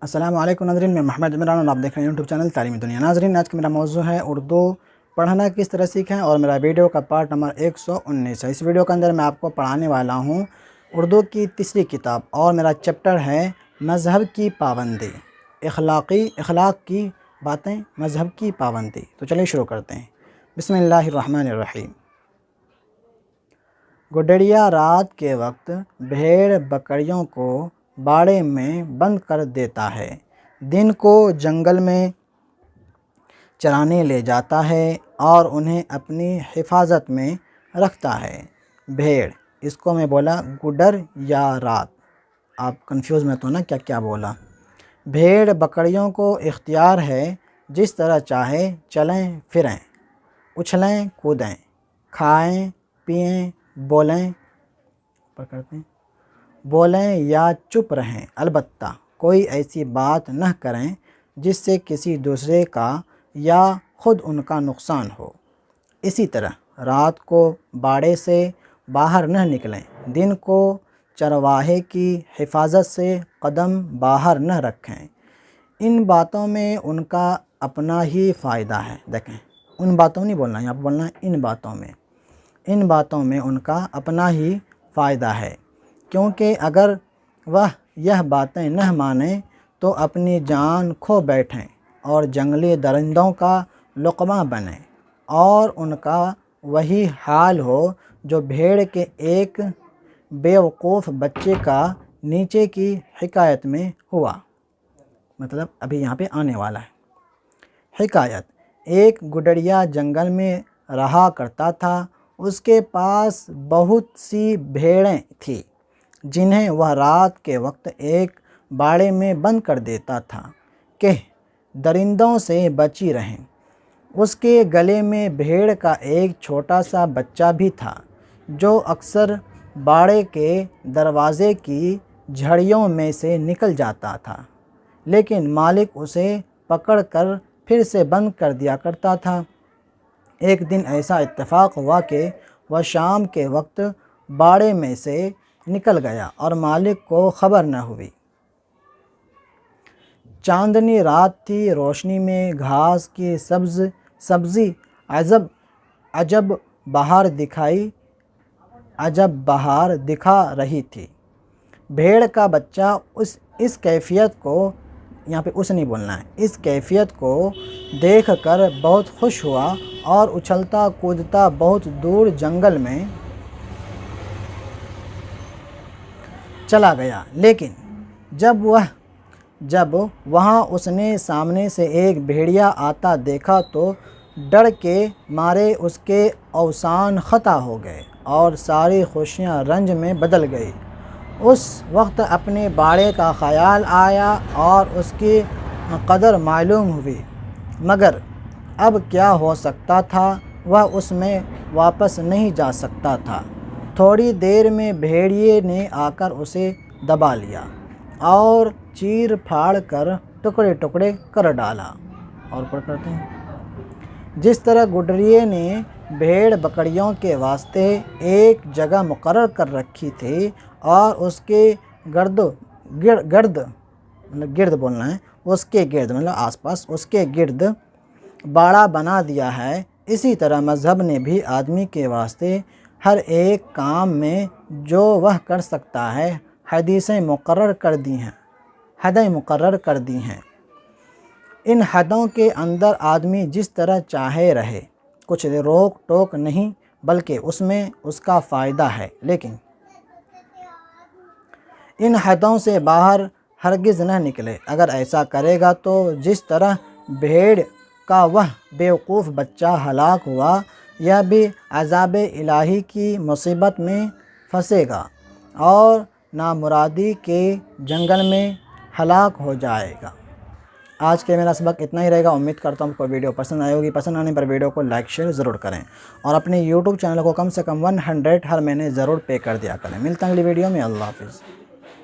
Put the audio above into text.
अस्सलाम वालेकुम नाज़रीन, मैं मोहम्मद इमरान और आप देख रहे हैं यूट्यूब चैनल तालीमी दुनिया। नाज़रीन, आज का मेरा मौजू है उर्दू पढ़ना किस तरह सीखें और मेरा वीडियो का पार्ट नंबर 119 है। इस वीडियो के अंदर मैं आपको पढ़ाने वाला हूँ उर्दू की तीसरी किताब और मेरा चैप्टर है मज़हब की पाबंदी, अखलाक की बातें, मज़हब की पाबंदी। तो चलिए शुरू करते हैं। बिस्मिल्लाहिर्रहमानिर्रहीम। गुडरिया रात के वक्त भेड़ बकरियों को बाड़े में बंद कर देता है, दिन को जंगल में चराने ले जाता है और उन्हें अपनी हिफाजत में रखता है। भेड़, इसको मैं बोला गुडर या रात, आप कंफ्यूज में तो ना क्या क्या बोला। भेड़ बकरियों को इख्तियार है, जिस तरह चाहे चलें फिरें, उछलें कूदें, खाएं पिएं, बोलें या चुप रहें, अलबत्ता कोई ऐसी बात न करें जिससे किसी दूसरे का या ख़ुद उनका नुकसान हो। इसी तरह रात को बाड़े से बाहर न निकलें, दिन को चरवाहे की हिफाजत से कदम बाहर न रखें। इन बातों में उनका अपना ही फ़ायदा है। देखें, उन बातों नहीं बोलना, यहाँ पर बोलना है इन बातों में उनका अपना ही फ़ायदा है, क्योंकि अगर वह यह बातें न माने तो अपनी जान खो बैठें और जंगली दरिंदों का लुक़मा बने और उनका वही हाल हो जो भेड़ के एक बेवकूफ़ बच्चे का नीचे की हिकायत में हुआ। मतलब अभी यहाँ पे आने वाला है। हिकायत: एक गुडरिया जंगल में रहा करता था। उसके पास बहुत सी भेड़ें थीं, जिन्हें वह रात के वक्त एक बाड़े में बंद कर देता था कि दरिंदों से बची रहें। उसके गले में भेड़ का एक छोटा सा बच्चा भी था, जो अक्सर बाड़े के दरवाज़े की झड़ियों में से निकल जाता था, लेकिन मालिक उसे पकड़कर फिर से बंद कर दिया करता था। एक दिन ऐसा इत्तेफाक हुआ कि वह शाम के वक्त बाड़े में से निकल गया और मालिक को खबर न हुई। चांदनी रात थी, रोशनी में घास की सब्ज़ी अजब बहार दिखा रही थी। भेड़ का बच्चा इस कैफियत को, यहाँ पे उस नहीं बोलना है, इस कैफियत को देखकर बहुत खुश हुआ और उछलता कूदता बहुत दूर जंगल में चला गया। लेकिन जब वहाँ उसने सामने से एक भेड़िया आता देखा तो डर के मारे उसके अवसान ख़ता हो गए और सारी खुशियाँ रंज में बदल गई। उस वक्त अपने बाड़े का ख़याल आया और उसकी कदर मालूम हुई, मगर अब क्या हो सकता था, वह उसमें वापस नहीं जा सकता था। थोड़ी देर में भेड़िए ने आकर उसे दबा लिया और चीर फाड़ कर टुकड़े टुकड़े कर डाला। और पर करते हैं, जिस तरह गुडरिए ने भेड़ बकरियों के वास्ते एक जगह मुकर्रर कर रखी थी और उसके गिर्द बोलना है, उसके गिर्द मतलब आसपास, उसके गिर्द बाड़ा बना दिया है, इसी तरह मज़हब ने भी आदमी के वास्ते हर एक काम में जो वह कर सकता है हदीसें मुकर्रर कर दी हैं, हदें मुकर्रर कर दी हैं। इन हदों के अंदर आदमी जिस तरह चाहे रहे, कुछ रोक टोक नहीं, बल्कि उसमें उसका फ़ायदा है। लेकिन इन हदों से बाहर हरगिज़ न निकले। अगर ऐसा करेगा तो जिस तरह भेड़ का वह बेवकूफ़ बच्चा हलाक हुआ, यह भी अज़ाब इलाही की मुसीबत में फंसेगा और नामुरादी के जंगल में हलाक हो जाएगा। आज के मेरा सबक इतना ही रहेगा। उम्मीद करता हूँ आपको वीडियो पसंद आई होगी। पसंद आने पर वीडियो को लाइक शेयर ज़रूर करें और अपने यूट्यूब चैनल को कम से कम 100 हर महीने ज़रूर पे कर दिया करें। मिलता है अगली वीडियो में। अल्लाह हाफ़िज़।